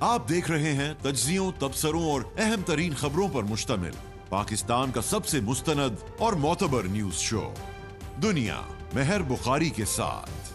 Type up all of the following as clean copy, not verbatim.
आप देख रहे हैं तज्जियों, तबसरों और अहम तरीन खबरों पर मुश्तमिल पाकिस्तान का सबसे मुस्तनद और मोतबर न्यूज शो दुनिया मेहर बुखारी के साथ।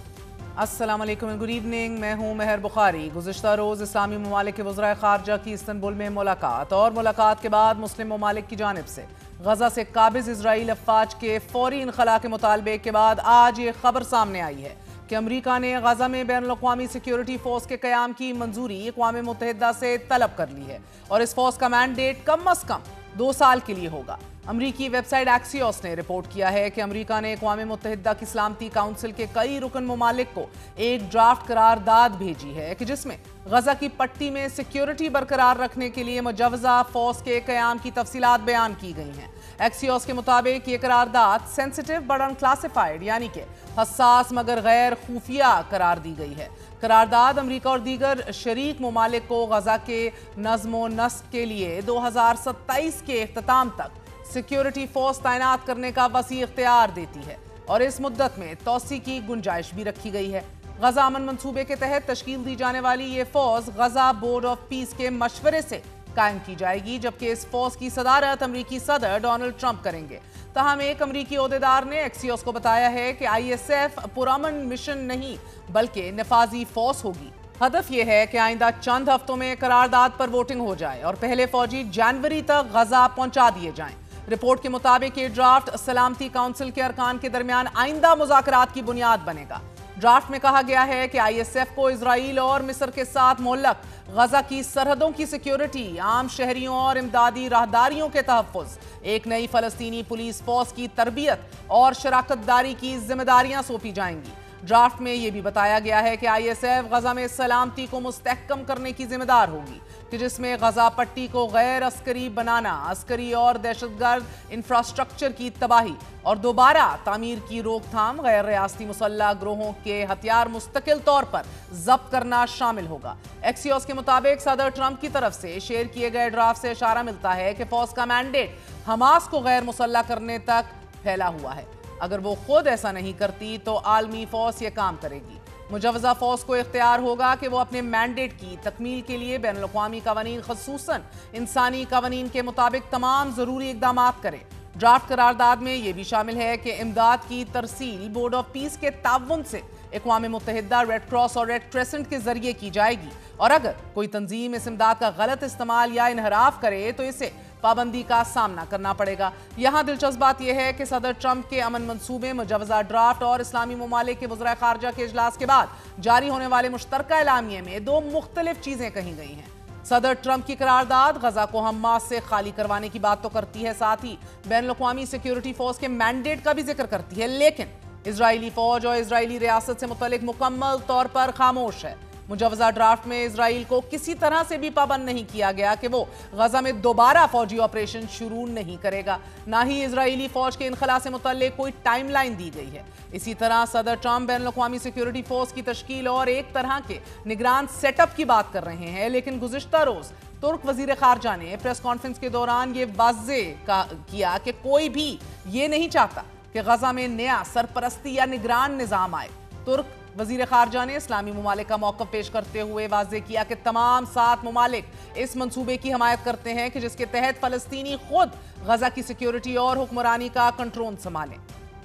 अस्सलाम वालेकुम, गुड इवनिंग। मैं हूं मेहर बुखारी। गुज़िश्ता रोज़ इस्लामी ममालिक के वज़राए ख़ारजा की इस्तंबुल में मुलाकात के बाद मुस्लिम ममालिक की जानिब से गजा से काबिज़ इजराइल अफ़वाज के फौरी इनखला के मुतालबे के बाद आज ये खबर सामने आई है कि अमरीका ने गजा में बैनुल-अक़वामी सिक्योरिटी फोर्स के क़याम की मंजूरी अक़वाम मुत्तहिदा से तलब कर ली है और इस फोर्स का मैंडेट कम अज़ कम 2 साल के लिए होगा। अमरीकी वेबसाइट एक्सियोस ने रिपोर्ट किया है कि अमरीका ने अक़वाम मुत्तहिदा की सलामती काउंसिल के कई रुकन ममालिक को एक ड्राफ्ट करारदाद भेजी है कि जिसमें गजा की पट्टी में सिक्योरिटी बरकरार रखने के लिए मुजव्वज़ा फोर्स के क़याम की तफसीलात बयान की गई हैं। एक्सियोस के मुताबिक ये करारदाद सेंसिटिव बट अनक्लासिफाइड यानी कि हसास मगर गैर खुफिया करार दी गई है। करारदाद अमरीका और दीगर शरीक ममालिक को गजा के नज़्म नस्क के लिए 2027 के इख्तिताम तक सिक्योरिटी फोर्स तैनात करने का वसी इख्तियार देती है और इस मुद्दत में तोसी की गुंजाइश भी रखी गई है। गजा अमन मंसूबे के तहत तश्कील दी जाने वाली ये force Gaza board of peace के मशवरे से कायम की जाएगी, जबकि इस फोर्स की सदारत अमरीकी सदर डोनाल्ड ट्रंप करेंगे। ताहम एक अमरीकी ओहदेदार ने एक्सियोस को बताया है कि ISF पुरअमन मिशन नहीं बल्कि नफाजी फोर्स होगी। हदफ यह है कि आइंदा चंद हफ्तों में करारदाद पर वोटिंग हो जाए और पहले फौजी जनवरी तक गजा पहुंचा दिए जाएं। रिपोर्ट के मुताबिक ये ड्राफ्ट सलामती काउंसिल के अरकान के दरमियान आइंदा मुज़ाकरात की बुनियाद बनेगा। ड्राफ्ट में कहा गया है कि ISF को इजराइल और मिस्र के साथ मोहल्लक गजा की सरहदों की सिक्योरिटी, आम शहरियों और इमदादी राहदारियों के तहफ़्फ़ुज़, एक नई फ़लस्तीनी पुलिस फोर्स की तरबियत और शराकतदारी की जिम्मेदारियां सौंपी जाएंगी। ड्राफ्ट में यह भी बताया गया है कि ISF गजा में सलामती को मुस्तहकम करने की जिम्मेदार होगी कि जिसमें गजा पट्टी को गैर अस्करी बनाना, अस्करी और दहशतगर्द इंफ्रास्ट्रक्चर की तबाही और दोबारा तामीर की रोकथाम, गैर रियासती मुसल्लह ग्रोहों के हथियार मुस्तकिल तौर पर जब्त करना शामिल होगा। एक्सियोस के मुताबिक सदर ट्रंप की तरफ से शेयर किए गए ड्राफ्ट से इशारा मिलता है कि फौज का मैंडेट हमास को गैर मुसल्लह करने तक फैला हुआ है। अगर वो खुद ऐसा नहीं करती तो आलमी फौज ये काम करेगी। मुजव्वज़ा फौज को इख्तियार होगा कि वो अपने मैंडेट की तकमील के लिए बैनुल-अक़वामी कवानीन, ख़ुसूसन इंसानी कवानीन के मुताबिक तमाम ज़रूरी इक़दामात करे। ड्राफ्ट करारदाद में यह भी शामिल है कि इमदाद की तरसील बोर्ड ऑफ पीस के ताउन से अक़वाम मुत्तहिदा, रेड क्रॉस और रेड क्रेसेंट के जरिए की जाएगी और अगर कोई तंजीम इस इमदाद का गलत इस्तेमाल या इनहराफ करे तो इसे पाबंदी का सामना करना पड़ेगा। यहाँ दिलचस्प बात यह है कि सदर ट्रंप के अमन मंसूबे, मुजव्वज़ा ड्राफ्ट और इस्लामी ममालिक के वज़राए ख़ारजा के इजलास के बाद जारी होने वाले मुश्तरका एलामिये में 2 मुख्तलिफ चीज़ें कही गई हैं। सदर ट्रंप की करारदाद गजा को हमास से खाली करवाने की बात तो करती है, साथ ही बैनुल-अक़वामी सिक्योरिटी फोर्स के मैंडेट का भी जिक्र करती है, लेकिन इजरायली फौज और इजरायली रियासत से मुतल्लिक मुकम्मल तौर पर खामोश है। मुजव्वज़ा ड्राफ्ट में इजराइल को किसी तरह से भी पाबंद नहीं किया गया कि वो गजा में दोबारा फौजी ऑपरेशन शुरू नहीं करेगा। ना ही इजरायली फौज के इनखला से मुतल्लिक कोई टाइमलाइन दी गई है। इसी तरह सदर ट्रंप बैनुल-अक़वामी सिक्योरिटी फोर्स की तश्कील और एक तरह के निगरान सेटअप की बात कर रहे हैं, लेकिन गुज़िश्ता रोज तुर्क वज़ीर ख़ारजा ने प्रेस कॉन्फ्रेंस के दौरान ये वाज़ेह किया कि कोई भी ये नहीं चाहता कि गजा में नया सरपरस्ती या निगरान निज़ाम आए। तुर्क वज़ीर ख़ारजा ने इस्लामी ममालिक का मौक़िफ़ पेश करते हुए वाज़ेह किया कि तमाम 7 ममालिक इस मंसूबे की हमायत करते हैं कि जिसके तहत फ़लस्तीनी खुद गजा की सिक्योरिटी और हुक्मरानी का कंट्रोल संभालें।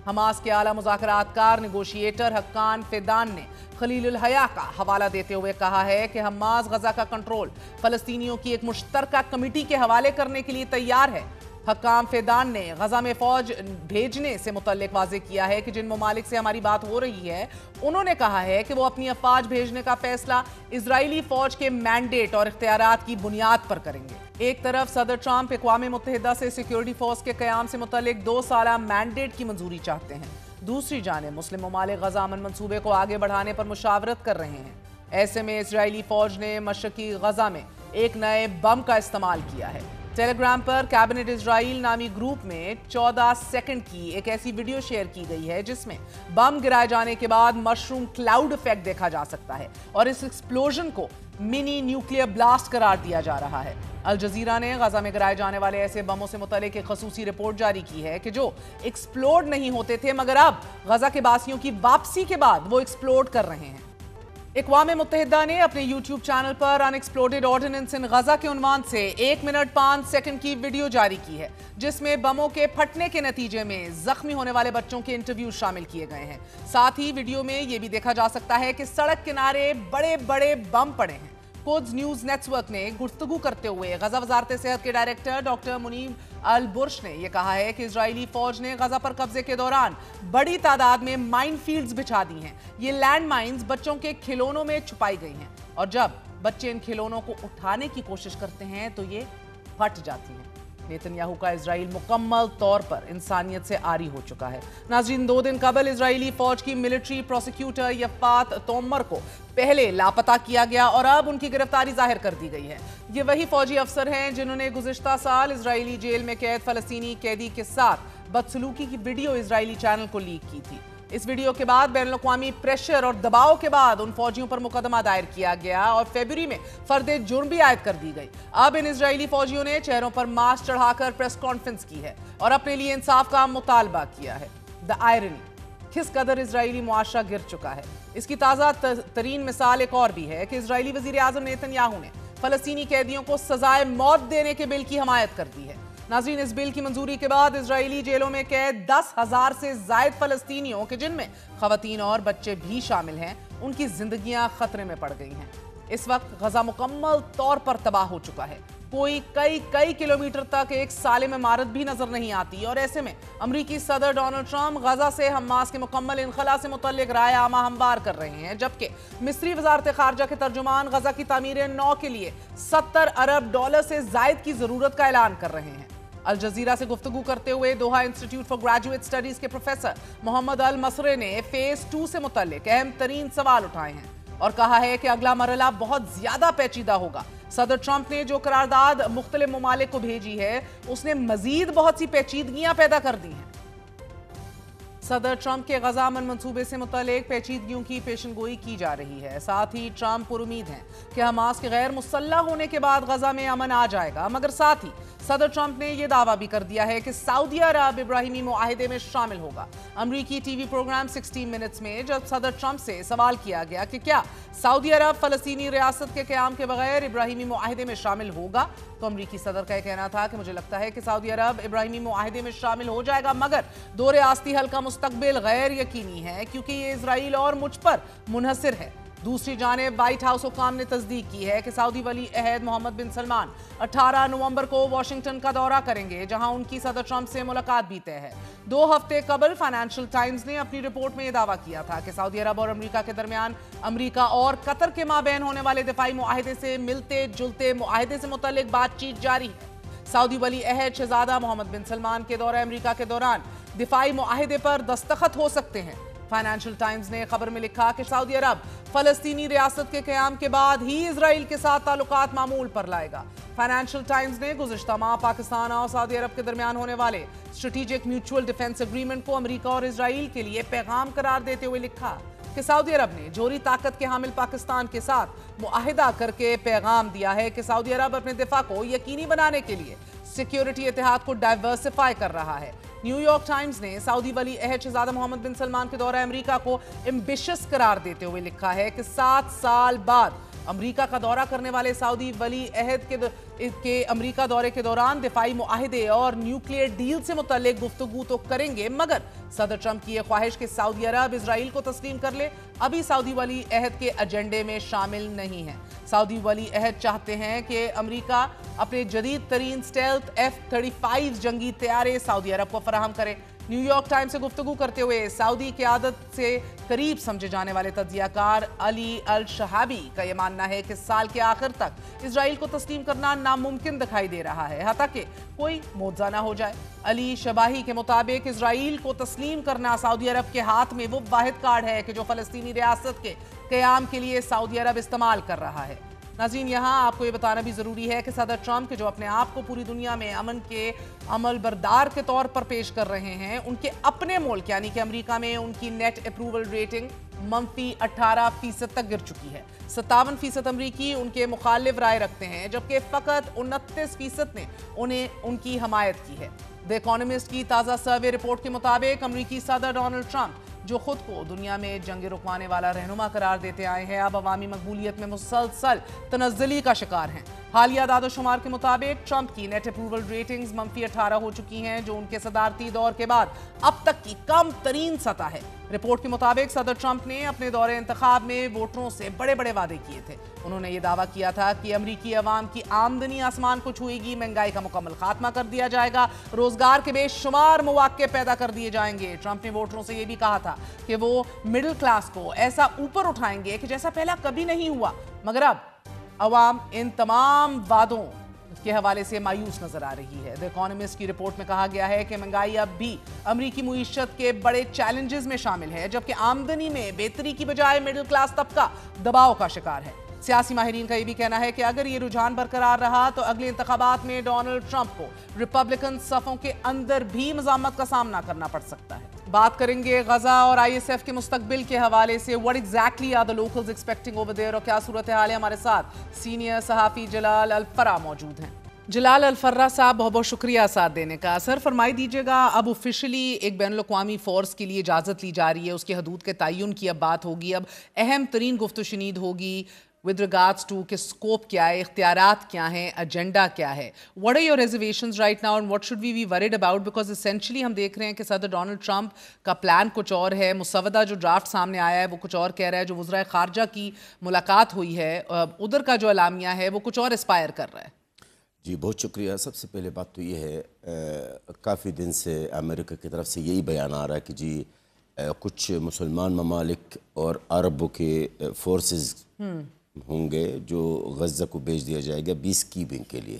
हमास के आला मुज़ाकरातकार नेगोशिएटर हक्कान फ़िदान ने खलीलुल हया का हवाला देते हुए कहा है कि हमास गजा का कंट्रोल फ़लस्तीनियों की एक मुश्तरका कमेटी के हवाले करने के लिए तैयार है। हक्काम फ़िदान ने गजा में फौज भेजने से मुतल्लिक वाज़ेह किया है कि जिन ममालिक से हमारी बात हो रही है उन्होंने कहा है कि वो अपनी अफवाज भेजने का फैसला इजरायली फौज के मैंडेट और इख्तियारात की बुनियाद पर करेंगे। एक तरफ सदर ट्रंप अक़वाम मुत्तहिदा से सिक्योरिटी फोर्स के क़याम से मुतल्लिक 2 साला मैंडेट की मंजूरी चाहते हैं, दूसरी जानिब मुस्लिम ममालिक गजा अमन मंसूबे को आगे बढ़ाने पर मुशावरत कर रहे हैं। ऐसे में इजरायली फौज ने मशरकी गजा में एक नए बम का इस्तेमाल किया है। टेलीग्राम पर कैबिनेट इजराइल नामी ग्रुप में 14 सेकंड की एक ऐसी वीडियो शेयर की गई है जिसमें बम गिराए जाने के बाद मशरूम क्लाउड इफेक्ट देखा जा सकता है और इस एक्सप्लोजन को मिनी न्यूक्लियर ब्लास्ट करार दिया जा रहा है। अल जजीरा ने गजा में गिराए जाने वाले ऐसे बमों से मुतल्लिक एक खसूसी रिपोर्ट जारी की है कि जो एक्सप्लोड नहीं होते थे मगर अब गजा के बासियों की वापसी के बाद वो एक्सप्लोड कर रहे हैं। अक़वाम मुत्तहिदा ने अपने यूट्यूब चैनल पर अनएक्सप्लोडेड ऑर्डिनेंस इन गजा के उन्वान से 1 मिनट 5 सेकंड की वीडियो जारी की है, जिसमें बमों के फटने के नतीजे में जख्मी होने वाले बच्चों के इंटरव्यू शामिल किए गए हैं। साथ ही वीडियो में यह भी देखा जा सकता है कि सड़क किनारे बड़े बड़े बम पड़े हैं। कोड्स न्यूज नेटवर्क ने गुफ्तगू करते हुए गजा वजारत सेहत के डायरेक्टर डॉक्टर मुनीब अल बुर्श ने यह कहा है कि इजरायली फौज ने गजा पर कब्जे के दौरान बड़ी तादाद में माइन फील्ड्स बिछा दी हैं। ये लैंड माइन्स बच्चों के खिलौनों में छुपाई गई हैं और जब बच्चे इन खिलौनों को उठाने की कोशिश करते हैं तो ये फट जाती हैं। नेतन्याहू का इजराइल मुकम्मल तौर पर इंसानियत से आरी हो चुका है। नाज़रीन, 2 दिन कबल इजरायली फौज की मिलिट्री प्रोसिक्यूटर यफ्फात तोमर को पहले लापता किया गया और अब उनकी गिरफ्तारी जाहिर कर दी गई है। ये वही फौजी अफसर हैं जिन्होंने गुज़िश्ता साल इजरायली जेल में कैद फलस्तीनी कैदी के साथ बदसलूकी की वीडियो इजरायली चैनल को लीक की थी। इस वीडियो के बाद बैनुल-अक़वामी प्रेशर और दबाव के बाद उन फौजियों पर मुकदमा दायर किया गया और फरवरी में फर्दे जुर्म भी आयद कर दी गई। अब इन इजरायली फौजियों ने चेहरों पर मास्क चढ़ाकर प्रेस कॉन्फ्रेंस की है और अपने लिए इंसाफ का मुतालबा किया है। द आयरनी, किस कदर इजरायली मुआशरा गिर चुका है, इसकी ताज़ा तरीन मिसाल एक और भी है कि इजरायली वज़ीर आज़म नेतन्याहू ने फलस्तीनी कैदियों को सजाए मौत देने के बिल की हमायत कर दी है। नाज़रीन, इस बिल की मंजूरी के बाद इजरायली जेलों में कैद 10,000 से ज़ायद फलस्तीनियों के, जिनमें खवातीन और बच्चे भी शामिल हैं, उनकी जिंदगियां खतरे में पड़ गई हैं। इस वक्त गजा मुकम्मल तौर पर तबाह हो चुका है। कोई कई किलोमीटर तक एक सालिम इमारत भी नजर नहीं आती और ऐसे में अमरीकी सदर डोनाल्ड ट्रंप गजा से हमास के मुकम्मल इनखला से मुतल्लिक राय आमा हमवार कर रहे हैं, जबकि मिस्री वजारत खारजा के तर्जुमान गजा की तामीर नौ के लिए $70 अरब से जायद की जरूरत का ऐलान कर रहे हैं। अल जजीरा से गुफ्तगू करते हुए दोहा इंस्टीट्यूट फॉर ग्रेजुएट स्टडीज के प्रोफेसर मोहम्मद अल मसरे ने फेज 2 से मुतल्लिक अहम तरीन सवाल उठाए हैं और कहा है कि अगला मरहला बहुत ज्यादा पेचीदा होगा। सदर ट्रंप ने जो करारदाद मुख्तलिफ ममालिक को भेजी है, उसने मजीद बहुत सी पेचीदगियां पैदा कर दी हैं। सदर ट्रंप के गजा अमन मंसूबे से मुतल्लिक पेचीदगियों की पेशनगोई की जा रही है। साथ ही ट्रंप पुरुमीद हैं कि हमास के गैर मुसल्लह होने के बाद गजा में अमन आ जाएगा, मगर साथ ही सदर ट्रंप ने यह दावा भी कर दिया है कि सऊदी अरब इब्राहिमी मुआहिदे में शामिल होगा। अमरीकी टीवी प्रोग्राम 60 मिनट्स में जब सदर ट्रंप से सवाल किया गया कि क्या सऊदी अरब फलस्तीनी रियासत के क़याम के बगैर इब्राहिमी मुआहिदे में शामिल होगा, तो अमरीकी सदर का यह कहना था कि मुझे लगता है कि सऊदी अरब इब्राहिमी मुआहिदे में शामिल हो जाएगा, मगर 2 रियासती हल का मुस्तकबिल गैर यकीनी है क्योंकि ये इजराइल और मुझ पर मुनहसिर है। दूसरी जानिब व्हाइट हाउस हुकाम ने तस्दीक की है कि सऊदी वली अहद मोहम्मद बिन सलमान 18 नवंबर को वाशिंगटन का दौरा करेंगे, जहां उनकी सदर ट्रंप से मुलाकात भी तय है। 2 हफ्ते कबल फाइनेंशियल टाइम्स ने अपनी रिपोर्ट में यह दावा किया था कि सऊदी अरब और अमेरिका के दरमियान अमेरिका और कतर के माबैन होने वाले दिफाई मुआहिदे से मिलते जुलते मुआहिदे से मुतल्लिक बातचीत जारी है। सऊदी वली अहद शहजादा मोहम्मद बिन सलमान के दौरा अमेरिका के दौरान दिफाई मुआहिदे पर दस्तखत हो सकते हैं। फाइनेंशियल टाइम्स ने खबर में लिखा कि सऊदी अरब फलस्तीनी रियासत के क़याम के बाद ही इजराइल के साथ ताल्लुकात मामूल पर लाएगा। फाइनेंशियल टाइम्स ने गुज़िश्ता माह पाकिस्तान और सऊदी अरब के दरमियान होने वाले स्ट्रेटेजिक म्यूचुअल डिफेंस एग्रीमेंट को अमेरिका और इजराइल के लिए पैगाम करार देते हुए लिखा कि सऊदी अरब ने जोहरी ताकत के हामिल पाकिस्तान के साथ मुआहिदा करके पैगाम दिया है कि सऊदी अरब अपने दिफा को यकीनी बनाने के लिए सिक्योरिटी इत्तेहाद को डाइवर्सिफाई कर रहा है। न्यूयॉर्क टाइम्स ने सऊदी वली अहद शहजादा मोहम्मद बिन सलमान के दौरा अमेरिका को एम्बिशियस करार देते हुए लिखा है कि 7 साल बाद अमेरिका का दौरा करने वाले सऊदी वली अहद के अमेरिका दौरे के दौरान दिफाई मुआहिदे और न्यूक्लियर डील से मुतल्लिक गुफ्तगू तो करेंगे, मगर सदर ट्रंप की यह ख्वाहिश कि सऊदी अरब इजराइल को तस्लीम कर ले अभी सऊदी वली अहद के एजेंडे में शामिल नहीं है। सऊदी वली अहद चाहते हैं कि अमेरिका अपने जदीद तरीन स्टेल्थ F-35 जंगी तैयारे सऊदी अरब को फराहम करे। न्यूयॉर्क टाइम्स से गुफ्तगू करते हुए सऊदी क़यादत से करीब समझे जाने वाले तज्जियाकार अली अल शहाबी का यह मानना है कि साल के आखिर तक इजराइल को तस्लीम करना नामुमकिन दिखाई दे रहा है, हत्ता कि कोई मौजज़ा ना हो जाए। अली शबाही के मुताबिक इजराइल को तस्लीम करना सऊदी अरब के हाथ में वो वाहिद कार्ड है कि जो फलस्तीनी रियासत के क़याम के लिए सऊदी अरब इस्तेमाल कर रहा है। नाज़रीन, यहाँ आपको ये बताना भी ज़रूरी है कि सदर ट्रंप के जो अपने आप को पूरी दुनिया में अमन के अमल बरदार के तौर पर पेश कर रहे हैं, उनके अपने मुल्क यानी कि अमेरिका में उनकी नेट अप्रूवल रेटिंग मंफी 18% तक गिर चुकी है। 57% अमरीकी उनके मुखालिफ राय रखते हैं, जबकि फ़कत 29% ने उन्हें उनकी हमायत की है। द इकोनॉमिस्ट की ताज़ा सर्वे रिपोर्ट के मुताबिक अमरीकी सदर डोनाल्ड ट्रंप جو خود کو دنیا میں جنگ رکوانے والا رہنما قرار دیتے آئے ہیں، اب عوامی مقبولیت میں مسلسل تنزلی کا شکار ہیں۔ حالیہ اعداد و شمار کے مطابق ٹرمپ کی نیٹ اپروول ریٹنگز -18 ہو چکی ہیں، جو ان کے صدارتی دور کے بعد اب تک کی کم ترین سطح ہے۔ رپورٹ کے مطابق صدر ٹرمپ نے اپنے دور انتخاب میں ووٹروں سے بڑے بڑے وعدے کیے تھے۔ انہوں نے یہ دعویٰ کیا تھا کہ امریکی عوام کی آمدنی آسمان کو چھوئے گی، مہنگائی کا مکمل خاتمہ کر دیا جائے گا، روزگار کے بے شمار مواقع پیدا کر دیے جائیں گے۔ ٹرمپ نے ووٹروں سے یہ بھی کہا تھا کہ وہ مڈل کلاس کو ایسا اوپر اٹھائیں گے کہ جیسا پہلا کبھی نہیں ہوا، مگر اب عوام ان تمام وعدوں کے حوالے سے مایوس نظر آ رہی ہے۔ دی اکانومسٹ کی رپورٹ میں کہا گیا ہے کہ مہنگائی اب بھی امریکی معیشت کے بڑے چیلنجز میں شامل ہے، جبکہ آمدنی میں بہتری کی بجائے مڈل کلاس طبقہ دباؤ کا شکار ہے۔ سیاسی ماہرین کا یہ بھی کہنا ہے کہ اگر یہ رجحان برقرار رہا تو اگلے انتخابات میں ڈونلڈ ٹرمپ کو ریپبلکن صفوں کے اندر بھی مزاحمت کا سامنا کرنا پڑ سکتا ہے۔ بات کریں گے غزہ اور ISF کے مستقبل کے حوالے سے۔ What exactly are the locals expecting over there؟ اور کیا صورتحال ہے؟ ہمارے ساتھ سینئر صحافی جلال الفرا موجود ہیں۔ جلال الفرا صاحب، بہت بہت شکریہ ساتھ دینے کا۔ سر فرمائی دیجیے گا، اب آفیشلی ایک بین الاقوامی فورس کے لیے اجازت لی جا رہی ہے، اس کے حدود کے تعین کی اب بات ہوگی، اب اہم ترین گفت و شنید ہوگی with regards to کہ سکوپ کیا ہے، اختیارات کیا ہیں، ایجنڈا کیا ہے۔ What are your reservations right now and what should we be worried about؟ Because essentially ہم دیکھ رہے ہیں کہ صدر ڈونلڈ ٹرمپ کا پلان کچھ اور ہے، مسودہ جو ڈرافٹ سامنے آیا ہے وہ کچھ اور کہہ رہا ہے، جو وزرائے خارجہ کی ملاقات ہوئی ہے ادھر کا جو اعلامیہ ہے وہ کچھ اور اسپائر کر رہا ہے۔ جی بہت شکریہ۔ سب سے پہلے بات تو یہ ہے، کافی دن سے امریکہ کی طرف سے یہی بیان آ رہا ہے کہ جی کچھ مسلمان ممالک اور عربوں کے فورسز ہوں گے جو غزہ کو بھیج دیا جائے گا پیس کیپنگ کے لیے،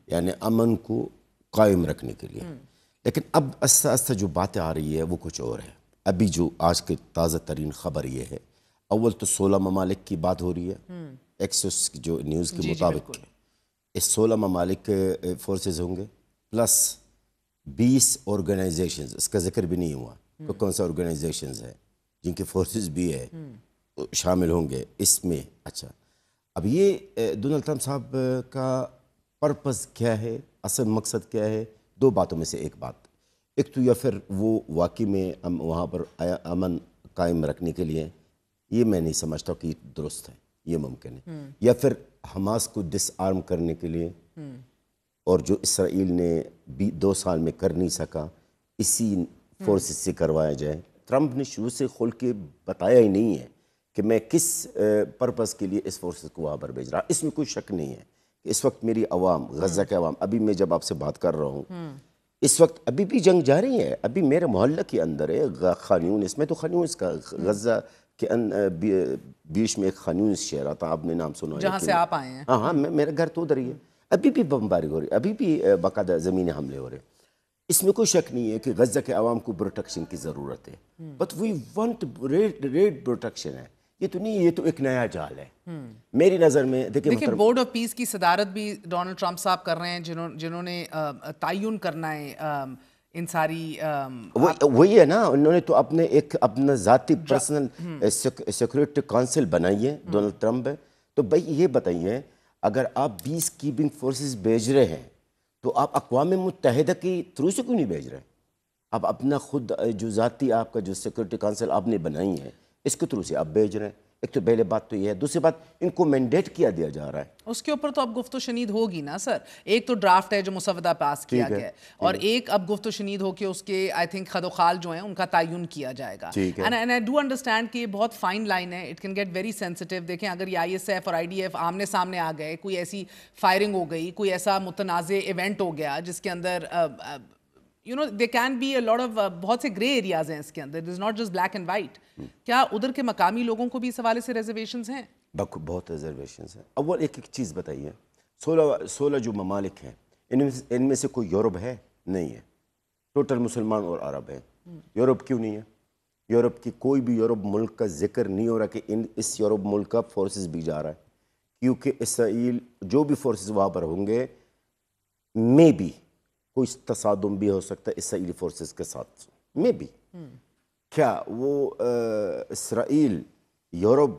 یعنی امن کو قائم رکھنے کے لیے۔ لیکن اب آہستہ آہستہ جو باتیں آ رہی ہے وہ کچھ اور ہے۔ ابھی جو آج کے تازہ ترین خبر یہ ہے، اول تو 16 ممالک کی بات ہو رہی ہے، ایکسس جو نیوز کے مطابق اس 16 ممالک کے فورسز ہوں گے، پلس 20 آرگنائزیشنز، اس کا ذکر بھی نہیں ہوا تو کون سا آرگنائزیشنز ہیں جن کے فورسز بھی ہے شامل ہوں گے اس میں۔ اچھا، اب یہ ڈونلڈ ٹرمپ صاحب کا پرپس کیا ہے، اصل مقصد کیا ہے؟ دو باتوں میں سے ایک بات، ایک تو یا پھر وہ واقعی میں وہاں پر امن قائم رکھنے کے لیے، یہ میں نہیں سمجھتا کہ درست ہے، یہ ممکن ہے، یا پھر حماس کو ڈس آرم کرنے کے لیے، اور جو اسرائیل نے 2 سال میں کر نہیں سکا اسی فورسز سے کروایا جائے۔ ٹرمپ نے شروع سے کھول کے بتایا ہی نہیں ہے کہ میں کس پرپس کے لیے اس فورسز کو وہاں پر بھیج رہا۔ اس میں کوئی شک نہیں ہے کہ اس وقت میری عوام، غزہ کے عوام، ابھی میں جب آپ سے بات کر رہا ہوں اس وقت ابھی بھی جنگ جاری ہے، ابھی میرے محلہ کے اندر ہے خان یونس میں، تو خان یونس کا غزہ کے بیچ میں ایک خان یونس شہر آتا، آپ نے نام سنا ہے جہاں سے آپ آئے ہیں؟ ہاں، میرا گھر تو ادھر ہی ہے، ابھی بھی بمباری ہو رہی ہے، ابھی بھی باقاعدہ زمینی حملے ہو رہے ہیں۔ اس میں کوئی شک نہیں ہے کہ غزہ کے عوام کو پروٹیکشن کی ضرورت ہے، but we want rate protection ہے، یہ تو نہیں، یہ تو ایک نیا جال ہے میری نظر میں۔ دیکھیں بورڈ آف پیس کی صدارت بھی ڈونلڈ ٹرمپ صاحب کر رہے ہیں، جنہوں نے تعین کرنا ہے ان ساری، وہی ہے نا، انہوں نے تو اپنا ذاتی پرسنل سیکورٹی کونسل بنائی ہے ڈونلڈ ٹرمپ ہے۔ تو بھائی یہ بتائیے، اگر آپ پیس کیپنگ فورسز بھیج رہے ہیں تو آپ اقوام متحدہ کی تھرو سے کیوں نہیں بھیج رہے؟ آپ اپنا خود جو ذاتی آپ کا جو سیکورٹی کونسل آپ نے بنائی ہے اس کے تھرو سے آپ بھیج رہے ہیں۔ ایک تو پہلے بات تو یہ ہے، دوسری بات ان کو مینڈیٹ کیا دیا جا رہا ہے، اس کے اوپر تو اب گفت و شنید ہوگی نا سر۔ ایک تو ڈرافٹ ہے جو مسودہ پاس کیا گیا ہے، اور ایک اب گفت و شنید ہو کے اس کے آئی تھنک خد و خال جو ہیں ان کا تعین کیا جائے گا۔ اینڈ آئی ڈو انڈرسٹینڈ کہ یہ بہت فائن لائن ہے، it can get very sensitive. دیکھیں اگر یہ ISF اور IDF آمنے سامنے آ گئے، کوئی ایسی فائرنگ ہو گئی، کوئی ایسا متنازع ایونٹ ہو گیا جس کے اندر there can be a lot of بہت سے گرے ایریاز ہیں اس کے اندر، it is not just black and white۔ کیا ادھر کے مقامی لوگوں کو بھی اس حوالے سے ریزرویشنز ہیں؟ بہت ریزرویشنز ہیں۔ اول ایک چیز بتائیے، 16 جو ممالک ہیں ان میں سے کوئی یورپ ہے؟ نہیں ہے، ٹوٹل مسلمان اور عرب ہیں۔ یورپ کیوں نہیں ہے؟ یورپ کی کوئی بھی یورپ ملک کا ذکر نہیں ہو رہا کہ اس یورپ ملک کا فورسز بھی جا رہا ہے، کیونکہ اسرائیل جو بھی فورسز وہاں پر ہوں گے میں بھی کوئی تصادم بھی ہو سکتا ہے اسرائیلی فورسز کے ساتھ، میں بھی کیا وہ اسرائیل یورپ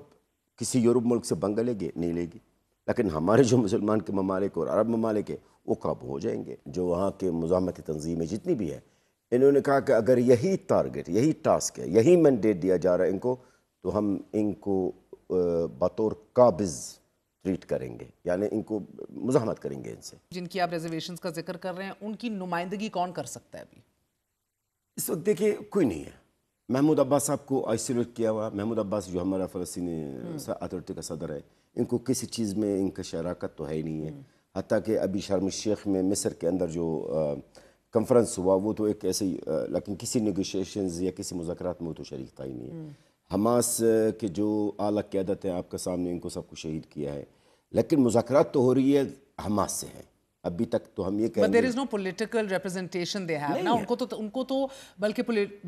کسی یورپ ملک سے پنگا لے گی؟ نہیں لے گی۔ لیکن ہمارے جو مسلمان کے ممالک اور عرب ممالک ہیں وہ قابو ہو جائیں گے، جو وہاں کے مزاحمتی تنظیمیں جتنی بھی ہیں انہوں نے کہا کہ اگر یہی ٹارگٹ، یہی ٹاسک ہے، یہی مینڈیٹ دیا جا رہا ہے ان کو، تو ہم ان کو بطور قابض ٹریٹ کریں گے، یعنی ان کو مزاحمت کریں گے ان سے. جن کی آپ ریزرویشنز کا ذکر کر رہے ہیں ان کی نمائندگی کون کر سکتا ہے ابھی؟ اس وقت دیکھیے کوئی نہیں ہے. محمود عباس صاحب کو آئسولیٹ کیا ہوا. محمود عباس جو ہمارا فلسطینی اتھارٹی کا صدر ہے، ان کو کسی چیز میں ان کا شراکت تو ہے ہی نہیں ہے. حتیٰ کہ ابھی شرم الشیخ میں مصر کے اندر جو کنفرنس ہوا وہ تو ایک ایسے ہی، لیکن کسی نیگوشیشنز یا کسی مذاکرات میں وہ تو شریک تھا ہی نہیں ہے. حماس کے جو اعلیٰ قیادت ہیں آپ کے سامنے، ان کو سب کو شہید کیا ہے، لیکن مذاکرات تو ہو رہی ہے حماس سے ہیں. ابھی تک تو ہم یہ کہیں But there is no political representation they have نا. ان کو تو بلکہ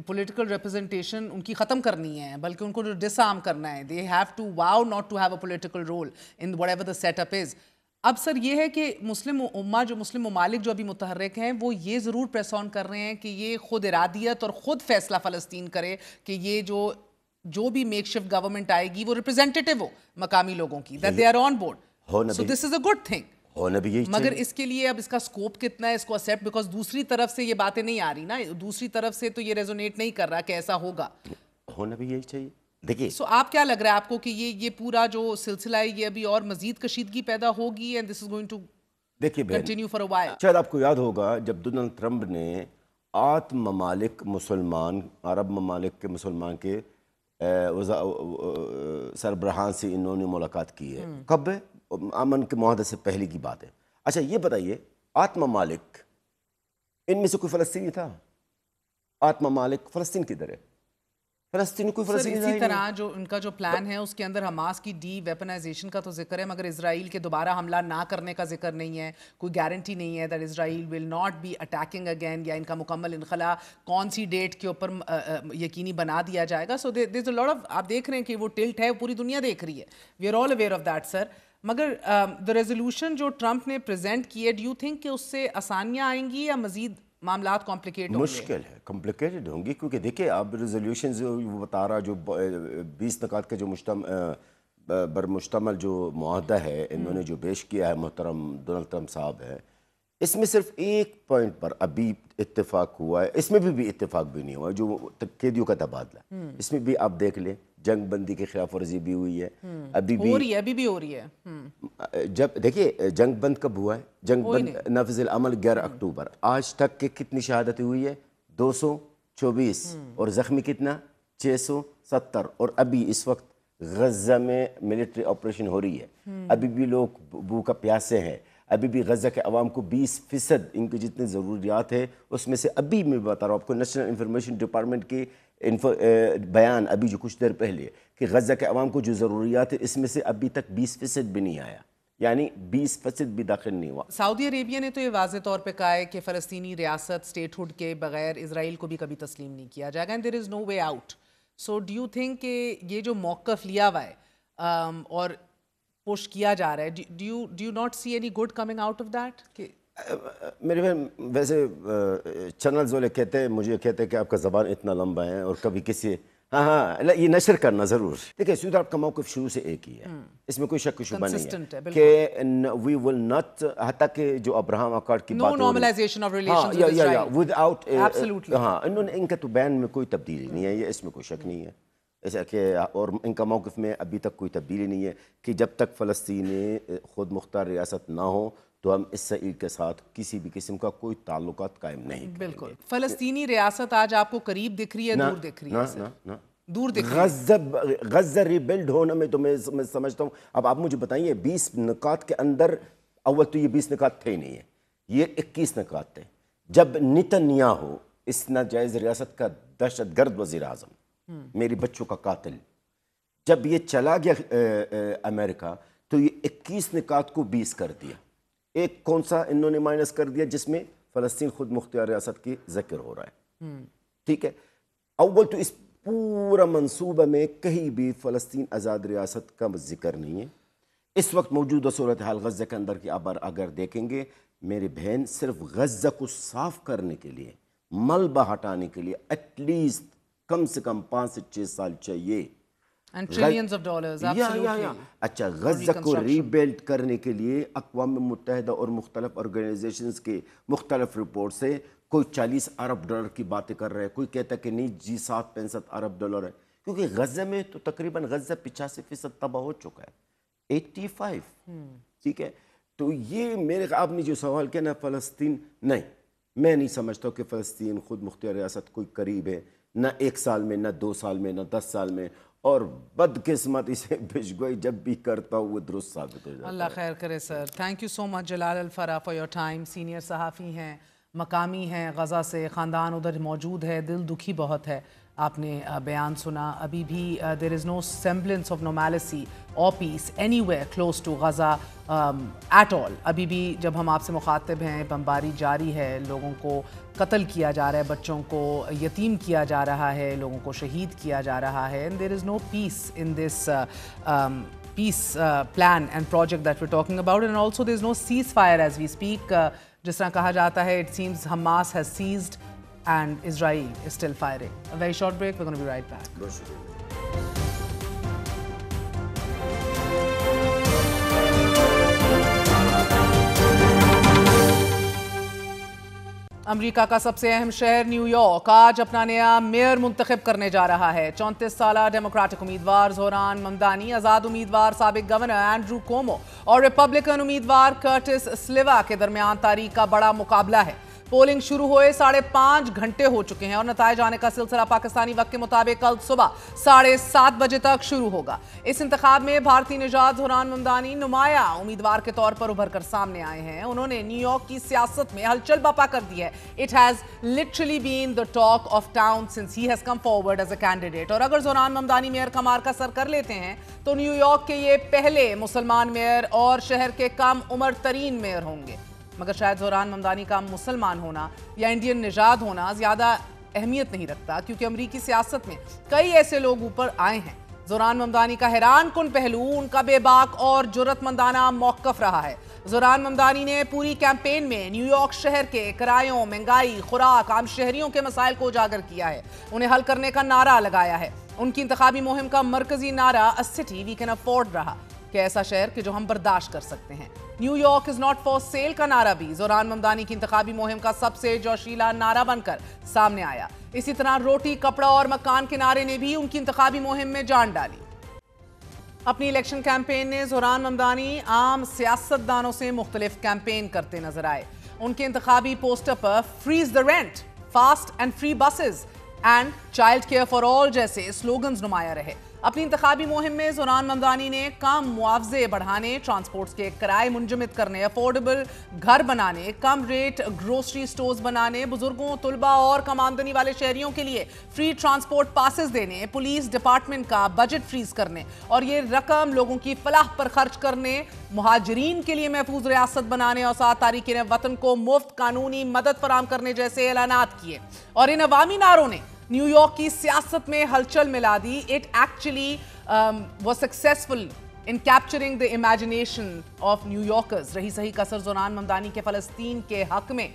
political representation ان کی ختم کرنی ہے، بلکہ ان کو جو disarm کرنا ہے. They have to vow not to have a political role in whatever the setup is. اب سر یہ ہے کہ مسلم امہ، جو مسلم ممالک جو ابھی متحرک ہیں، وہ یہ ضرور پریس آن کر رہے ہیں کہ یہ خود ارادیت اور خود فیصلہ فلسطین کرے کہ یہ جو بھی میک شفٹ گورنمنٹ آئے گی وہ ریپرزینٹیٹیو ہو مقامی لوگوں کی. That they are on board. So this is a good thing. مگر اس کے لیے اب اس کا سکوپ کتنا ہے اس کو ایکسیپٹ، بیکاز دوسری طرف سے یہ باتیں نہیں آ رہی نا، دوسری طرف سے تو یہ ریزونیٹ نہیں کر رہا کہ ایسا ہوگا. ہونا بھی یہی چاہیے. دیکھیے سو آپ کیا لگ رہا ہے آپ کو کہ یہ پورا جو سلسلہ ہے یہ ابھی اور مزید کشیدگی پیدا ہوگی and this is going to continue for a while? شاید آپ کو یاد ہوگا جب ڈونلڈ ٹرمپ نے 8 ممالک مسلمان، عرب ممالک کے مسلمان کے سربراہان سے انہوں نے ملاقات کی ہے. کب ہے؟ امن کے معاہدے سے پہلے کی بات ہے. اچھا یہ بتائیے 8 ممالک، ان میں سے کوئی فلسطینی تھا؟ 8 ممالک، فلسطین کدھر ہے؟ فلسطین کوئی فلسطینی نہیں. اسی طرح جو ان کا جو پلان ہے اس کے اندر حماس کی ڈی ویپنائزیشن کا تو ذکر ہے، مگر اسرائیل کے دوبارہ حملہ نہ کرنے کا ذکر نہیں ہے. کوئی گارنٹی نہیں ہے that Israel will not be attacking again, یا ان کا مکمل انخلا کون سی ڈیٹ کے اوپر یقینی بنا دیا جائے گا. سو دیر از اے لاٹ آف، آپ دیکھ رہے ہیں کہ وہ ٹلٹ ہے، پوری دنیا دیکھ رہی ہے. We are all aware of that sir. مگر دا ریزولوشن جو ٹرمپ نے پریزنٹ کی ہے، ڈو یو تھنک کہ اس سے آسانیاں آئیں گی یا مزید معاملات کمپلیکیٹ ہوں گے؟ مشکل ہے، کمپلیکیٹڈ ہوں گی، کیونکہ دیکھیں آپ ریزولوشنز وہ بتا رہا جو 20 نکات کا جو برمشتمل جو معاہدہ ہے انہوں نے جو پیش کیا ہے محترم ڈونلڈ ٹرمپ صاحب ہے، اس میں صرف ایک پوائنٹ پر ابھی اتفاق ہوا ہے. اس میں بھی اتفاق بھی نہیں ہوا، جو قیدیوں کا تبادلہ، اس میں بھی آپ دیکھ لیں جنگ بندی کی خلاف ورزی بھی ہوئی ہے. ابھی بھی ہو رہی ہے. جب دیکھیے جنگ بند کب ہوا ہے؟ جنگ بند نافذ العمل 11 اکتوبر. آج تک کے کتنی شہادتیں ہوئی ہے؟ 224. اور زخمی کتنا؟ 670. اور ابھی اس وقت غزہ میں ملٹری آپریشن ہو رہی ہے. ابھی بھی لوگ بھوکا پیاسے ہیں. ابھی بھی غزہ کے عوام کو 20% ان کی جتنی ضروریات ہے اس میں سے، ابھی میں بتا رہا ہوں آپ کو نیشنل انفارمیشن ڈپارٹمنٹ کی بیان ابھی جو کچھ دیر پہلے کہ غزہ کے عوام کو جو ضروریات ہے اس میں سے ابھی تک 20% بھی نہیں آیا، یعنی 20% بھی داخل نہیں ہوا. سعودی عربیہ نے تو یہ واضح طور پہ کہا ہے کہ فلسطینی ریاست اسٹیٹ ہوڈ کے بغیر اسرائیل کو بھی کبھی تسلیم نہیں کیا جائے گا، and there is no way out. So do you think کہ یہ جو موقف لیا ہوا ہے اور پش کیا جا رہا ہے، do you not see any good coming out of that? میرے بہن ویسے چینلز والے کہتے ہیں، مجھے کہتے ہیں کہ آپ کا زبان اتنا لمبا ہے اور کبھی کسی ہاں یہ نشر کرنا ضرور. دیکھیں سعودی عرب کا موقف شروع سے ایک ہی ہے، اس میں کوئی شک و شبہ نہیں ہے کہ وی ول ناٹ، حتیٰ کہ جو ابراہم اکارڈ کی بات normalization of relations with Israel without, ہاں انہوں نے، ان کا تو بیان میں کوئی تبدیلی نہیں ہے، یہ اس میں کوئی شک نہیں ہے ایسا کہ، اور ان کا موقف میں ابھی تک کوئی تبدیلی نہیں ہے کہ جب تک فلسطینی خود مختار ریاست نہ ہو تو ہم اسرائیل کے ساتھ کسی بھی قسم کا کوئی تعلقات قائم نہیں کریں گے. بالکل. فلسطینی ریاست آج آپ کو قریب دکھ رہی ہے، دور دکھ رہی ہے؟ دور دکھ رہی ہے. غزہ ریبلڈ ہونے میں تو میں سمجھتا ہوں، اب آپ مجھے بتائیے 20 نکات کے اندر، اول تو یہ 20 نکات تھے ہی نہیں ہے، یہ 21 نکات تھے. جب نتنیاہو اس ناجائز ریاست کا دہشت گرد وزیر اعظم، میری بچوں کا قاتل، جب یہ چلا گیا امریکہ تو یہ 21 نکات کو 20 کر دیا. ایک کون سا انہوں نے مائنس کر دیا جس میں فلسطین خود مختار ریاست کی ذکر ہو رہا ہے. ٹھیک ہے، اول تو اس پورا منصوبہ میں کہیں بھی فلسطین آزاد ریاست کا ذکر نہیں ہے. اس وقت موجودہ صورتحال غزہ کے اندر کی آپ اگر دیکھیں گے میری بہن، صرف غزہ کو صاف کرنے کے لیے، ملبہ ہٹانے کے لیے ایٹ لیسٹ کم سے کم 5 سے 6 سال چاہیے. And trillions of dollars, absolutely. اچھا، غزہ کو ری بیلڈ کرنے کے لیے اقوام متحدہ اور مختلف آرگنائزیشنز کے مختلف رپورٹ سے کوئی 40 ارب ڈالر کی باتیں کر رہے ہیں, کوئی کہتا ہے کہ نہیں جی 65 ارب ڈالر ہے, کیونکہ غزہ میں تو تقریباً غزہ 85% تباہ ہو چکا ہے, 85. ٹھیک ہے, تو یہ میرے آپ نے جو سوال کیا نا فلسطین, نہیں میں نہیں سمجھتا کہ فلسطین خود مختار ریاست کوئی قریب ہے, نہ 1 سال میں, نہ 2 سال میں, نہ 10 سال میں, اور بدقسمت اسے پیشگوئی جب بھی کرتا ہوں وہ درست ثابت ہو جاتا ہے. اللہ خیر کرے sir. Thank you so much Jalal الفرا فار یور ٹائم. سینئر صحافی ہیں, مقامی ہیں غزہ سے, خاندان ادھر موجود ہے, دل دکھی بہت ہے. آپ نے بیان سنا, ابھی بھی there is no semblance of normalcy اور peace anywhere close to Gaza at all. ابھی بھی جب ہم آپ سے مخاطب ہیں بمباری جاری ہے, لوگوں کو قتل کیا جا رہا ہے, بچوں کو یتیم کیا جا رہا ہے, لوگوں کو شہید کیا جا رہا ہے, and there is no peace in this peace plan and project that we're talking about, and also there's no ceasefire as we speak. جس طرح کہا جاتا ہے, it seems Hamas has seized and Israel is still firing. A very short break, we're going to be right back. امریکہ کا سب سے اہم شہر new York آج اپنا نیا میئر منتخب کرنے جا رہا ہے. 34 سالہ ڈیموکریٹک امیدوار زوران ممدانی, آزاد امیدوار سابق گورنر اینڈرو کومو اور ریپبلکن امیدوار کرٹس سلیوا کے درمیان تاریخ کا بڑا مقابلہ ہے. پولنگ شروع ہوئے 5.5 گھنٹے ہو چکے ہیں اور نتائج آنے کا سلسلہ پاکستانی وقت کے مطابق کل صبح 7:30 بجے تک شروع ہوگا. اس انتخاب میں بھارتی نژاد زوران ممدانی نمایاں امیدوار کے طور پر ابھر کر سامنے آئے ہیں. انہوں نے نیو یارک کی سیاست میں ہلچل برپا کر دی ہے. It has literally been the talk of town since he has come forward as a candidate. اور اگر زوران ممدانی میئر کا مارکا سر کر لیتے ہیں تو نیو یارک کے یہ پہلے مسلمان میئر اور شہر کے کم عمر ترین میئر ہوں گے. مگر شاید زوران ممدانی کا مسلمان ہونا یا انڈین نژاد ہونا زیادہ اہمیت نہیں رکھتا, کیونکہ امریکی سیاست میں کئی ایسے لوگ اوپر آئے ہیں. زوران ممدانی کا حیران کن پہلو ان کا بے باک اور جرأت مندانہ موقف رہا ہے. زوران ممدانی نے پوری کیمپین میں نیو یارک شہر کے کرایوں, مہنگائی, خوراک, عام شہریوں کے مسائل کو اجاگر کیا ہے, انہیں حل کرنے کا نعرہ لگایا ہے. ان کی انتخابی مہم کا مرکزی نعرہ A city we can afford رہا, کہ ایسا شہر کہ جو ہم برداشت کر سکتے ہیں. New York is not for sale کا نعرہ بھی زوران ممدانی کی انتخابی مہم کا سب سے جوشیلا نعرہ بن کر سامنے آیا. اسی طرح روٹی, کپڑا اور مکان کے نعرے نے بھی ان کی انتخابی مہم میں جان ڈالی. اپنی الیکشن کیمپین میں زوران ممدانی عام سیاستدانوں سے مختلف کیمپین کرتے نظر آئے. ان کے انتخابی پوسٹر پر freeze the rent, fast and free buses and child care for all جیسے سلوگنز نمایاں رہے. اپنی انتخابی مہم میں زوران ممدانی نے کم معاوضے بڑھانے, ٹرانسپورٹس کے کرائے منجمد کرنے, افورڈیبل گھر بنانے, کم ریٹ گروسری سٹورز بنانے, بزرگوں, طلباء اور کم آمدنی والے شہریوں کے لیے فری ٹرانسپورٹ پاسز دینے, پولیس ڈپارٹمنٹ کا بجٹ فریز کرنے اور یہ رقم لوگوں کی فلاح پر خرچ کرنے, مہاجرین کے لیے محفوظ ریاست بنانے اور 7 تارکین وطن کو مفت قانونی مدد فراہم کرنے جیسے اعلانات کیے. اور ان عوامی نعروں نے نیو یارک کی سیاست میں ہلچل ملا دی. It actually was successful in capturing the imagination of New Yorkers. رہی صحیح کسر زوران ممدانی کے فلسطین کے حق میں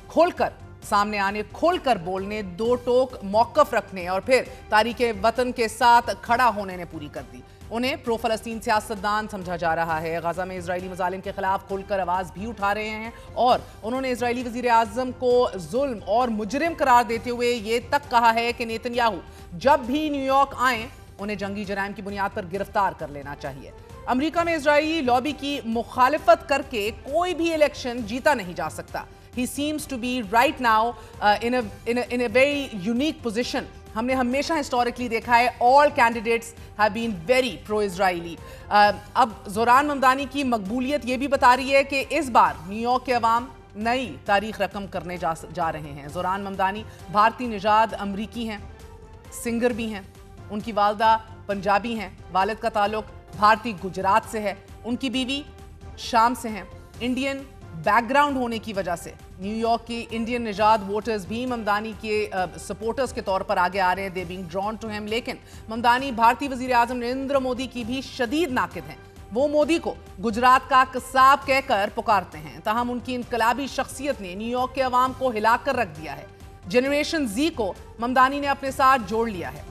کھول کر سامنے آنے, کھول کر بولنے, دو ٹوک موقف رکھنے اور پھر تاریخ وطن کے ساتھ کھڑا ہونے نے پوری کر دی. انہیں پرو فلسطین سیاستدان سمجھا جا رہا ہے. غزہ میں اسرائیلی مظالم کے خلاف کھل کر آواز بھی اٹھا رہے ہیں اور انہوں نے اسرائیلی وزیر اعظم کو ظلم اور مجرم قرار دیتے ہوئے یہ تک کہا ہے کہ نیتنیاہو جب بھی نیو یارک آئیں انہیں جنگی جرائم کی بنیاد پر گرفتار کر لینا چاہیے. امریکہ میں اسرائیلی لابی کی مخالفت کر کے کوئی بھی الیکشن جیتا نہیں جا سکتا. He seems to be right now in a very unique position. ہم نے ہمیشہ ہسٹوریکلی دیکھا ہے all candidates have been very pro-Israeli. اب زوران ممدانی کی مقبولیت یہ بھی بتا رہی ہے کہ اس بار نیو یارک کے عوام نئی تاریخ رقم کرنے جا رہے ہیں. زوران ممدانی بھارتی نژاد امریکی ہیں, سنگر بھی ہیں. ان کی والدہ پنجابی ہیں, والد کا تعلق بھارتی گجرات سے ہے. ان کی بیوی شام سے ہیں. انڈین بیک گراؤنڈ ہونے کی وجہ سے نیو یارک کی انڈین نژاد ووٹرز بھی ممدانی کے سپورٹرز کے طور پر آگے آ رہے ہیں. دے بینگ ڈرون ٹو ہم. لیکن ممدانی بھارتی وزیر اعظم نریندر مودی کی بھی شدید ناقد ہیں. وہ مودی کو گجرات کا قصاب کہہ کر پکارتے ہیں. تاہم ان کی انقلابی شخصیت نے نیو یارک کے عوام کو ہلا کر رکھ دیا ہے. جنریشن زی کو ممدانی نے اپنے ساتھ جوڑ لیا ہے.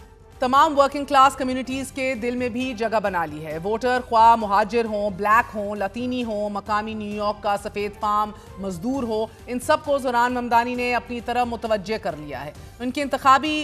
तमाम वर्किंग क्लास कम्युनिटीज़ के दिल में भी जगह बना ली है। वोटर ख्वाह मुहाजिर हों, ब्लैक हों, लतीनी हों, मकामी न्यूयॉर्क का सफ़ेद फार्म मजदूर हो, इन सब को ज़ोरान ममदानी ने अपनी तरफ मुतवज्जे कर लिया है। उनके इंतखाबी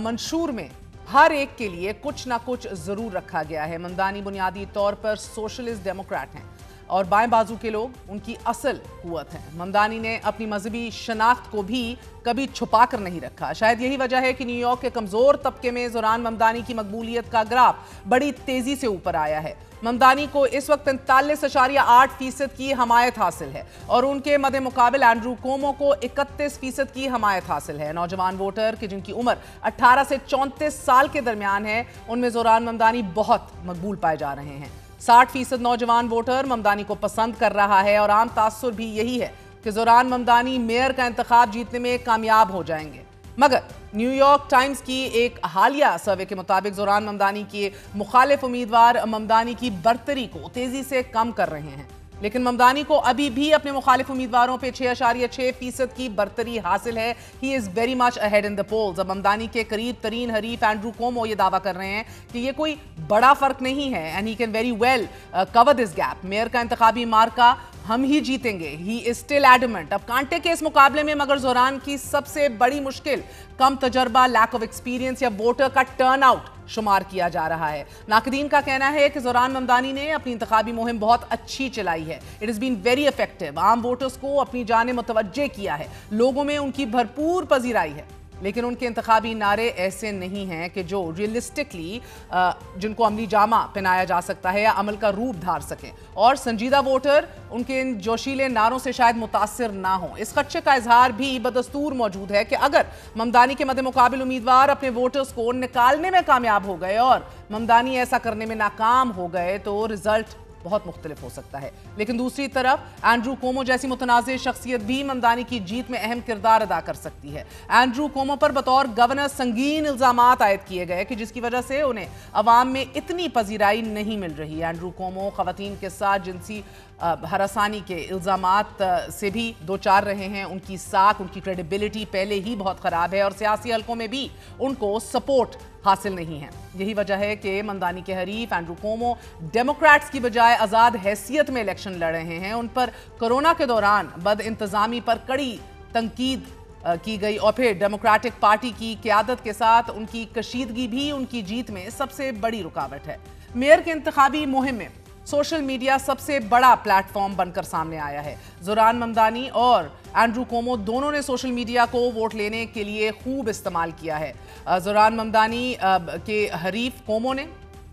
मंशूर में हर एक के लिए कुछ ना कुछ ज़रूर रखा गया है। ममदानी बुनियादी तौर पर सोशलिस्ट डेमोक्रेट हैं और बाएं बाजू के लोग उनकी असल कुव्वत हैं। ममदानी ने अपनी मजहबी शनाख्त को भी कभी छुपा कर नहीं रखा। शायद यही वजह है कि न्यूयॉर्क के कमज़ोर तबके में ज़ोरान ममदानी की मकबूलियत का ग्राफ बड़ी तेज़ी से ऊपर आया है। ममदानी को इस वक्त 43.8% की हमायत हासिल है और उनके मदे मुकाबिल एंड्रू कोमो को 31% की हमायत हासिल है। नौजवान वोटर कि जिनकी उम्र 18 से 34 साल के दरमियान है, उनमें ज़ोरान ममदानी बहुत मकबूल पाए जा रहे हैं। 60% नौजवान वोटर ममदानी को पसंद कर रहा है और आम तासुर भी यही है कि ज़ोरान ममदानी मेयर का इंतखाब जीतने में कामयाब हो जाएंगे। मगर न्यूयॉर्क टाइम्स की एक हालिया सर्वे के मुताबिक ज़ोरान ममदानी के मुखालिफ उम्मीदवार ममदानी की बर्तरी को तेज़ी से कम कर रहे हैं, लेकिन ममदानी को अभी भी अपने मुखालिफ उम्मीदवारों पे 6.6% की बर्तरी हासिल है। He is very much ahead in the polls. अब ममदानी के करीब तरीन हरीफ एंड्रू कोमो ये दावा कर रहे हैं कि ये कोई बड़ा फर्क नहीं है and he can very well cover this gap. Mayor का इंतखाबी मार्का हम ही जीतेंगे। He is still adamant. अब कांटे के इस मुकाबले में मगर ज़ोरान की सबसे बड़ी मुश्किल कम तजर्बा, लैक ऑफ एक्सपीरियंस या वोटर का टर्न आउट शुमार किया जा रहा है। नाकदीन का कहना है कि ज़ोरान ममदानी ने अपनी इंतखाबी मुहिम बहुत अच्छी चलाई है। It is been very effective. आम वोटर्स को अपनी जाने मुतवज्जे किया है, लोगों में उनकी भरपूर पजीराई है, लेकिन उनके इंतखाबी नारे ऐसे नहीं हैं कि जो रियलिस्टिकली जिनको अमली जामा पहनाया जा सकता है या अमल का रूप धार सकें, और संजीदा वोटर उनके इन जोशीले नारों से शायद मुतासिर ना हो। इस खदशे का इजहार भी बदस्तूर मौजूद है कि अगर ममदानी के मद्दे मुकाबिल उम्मीदवार अपने वोटर्स को निकालने में कामयाब हो गए और ममदानी ऐसा करने में नाकाम हो गए तो रिजल्ट बहुत मुख्तलिफ हो सकता है। लेकिन दूसरी तरफ एंड्रू कोमो जैसी मुतनाज़ शख्सियत भी ममदानी की जीत में अहम किरदार अदा कर सकती है। एंड्रू कोमो पर बतौर गवर्नर संगीन इल्जामात आयद किए गए कि जिसकी वजह से उन्हें अवाम में इतनी पजीराई नहीं मिल रही। एंड्रू कोमो खवातीन के साथ जिनसी हरासानी के इल्जामात से भी दो चार रहे हैं। उनकी साख, उनकी क्रेडिबिलिटी पहले ही बहुत ख़राब है और सियासी हलकों में भी उनको सपोर्ट हासिल नहीं है। यही वजह है कि ममदानी के हरीफ एंड्रू कोमो डेमोक्रेट्स की बजाय आज़ाद हैसियत में इलेक्शन लड़ रहे हैं। उन पर कोरोना के दौरान बद इंतज़ामी पर कड़ी तनकीद की गई और फिर डेमोक्रेटिक पार्टी की क़यादत के साथ उनकी कशीदगी भी उनकी जीत में सबसे बड़ी रुकावट है। मेयर के इंतखाबी मुहिम में सोशल मीडिया सबसे बड़ा प्लेटफॉर्म बनकर सामने आया है। ज़ोरान ममदानी और एंड्रू कोमो दोनों ने सोशल मीडिया को वोट लेने के लिए खूब इस्तेमाल किया है। ज़ोरान ममदानी के हरीफ कोमो ने